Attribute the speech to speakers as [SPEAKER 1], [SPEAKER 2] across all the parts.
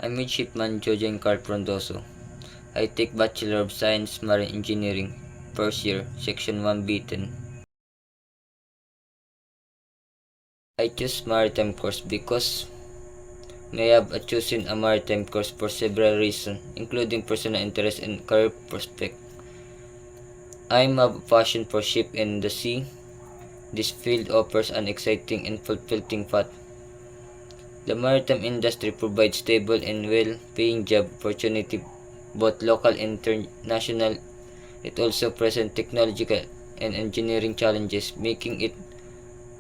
[SPEAKER 1] I'm Midshipman Jojen Carl Frondoso. I take Bachelor of Science Marine Engineering, first year, Section 1B10. I choose maritime course because may have chosen a maritime course for several reasons, including personal interest and career prospect. I have a passion for ship and the sea. This field offers an exciting and fulfilling path. The maritime industry provides stable and well-paying job opportunity, both local and international. It also presents technological and engineering challenges, making it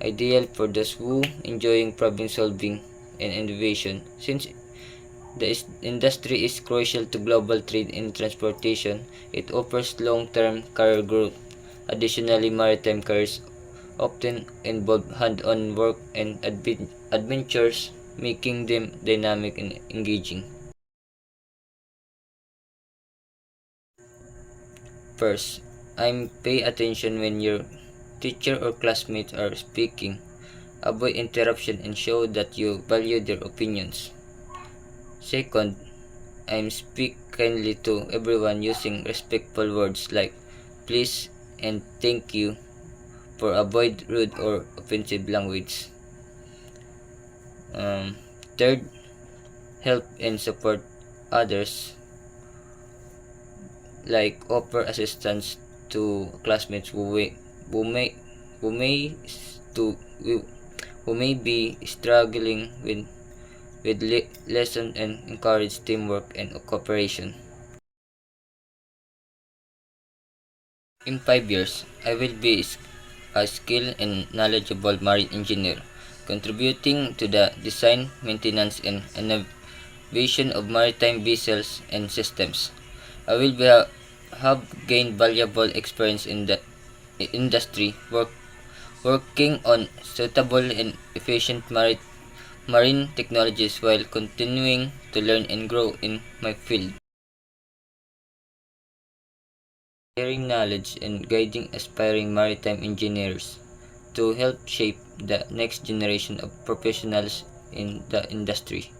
[SPEAKER 1] ideal for those who enjoy problem solving and innovation. Since the industry is crucial to global trade and transportation, it offers long-term career growth. Additionally, maritime careers often involve hand-on work and adventures, making them dynamic and engaging. First, pay attention when your teacher or classmates are speaking. Avoid interruption and show that you value their opinions. Second, speak kindly to everyone using respectful words like please and thank you for avoid rude or offensive language. Third, help and support others, like offer assistance to classmates who may who may to who may be struggling with lesson and encourage teamwork and cooperation. In 5 years, I will be a skilled and knowledgeable marine engineer, contributing to the design, maintenance, and innovation of maritime vessels and systems. I will have gained valuable experience in the industry, working on suitable and efficient marine technologies while continuing to learn and grow in my field. Sharing knowledge and guiding aspiring maritime engineers to help shape the next generation of professionals in the industry.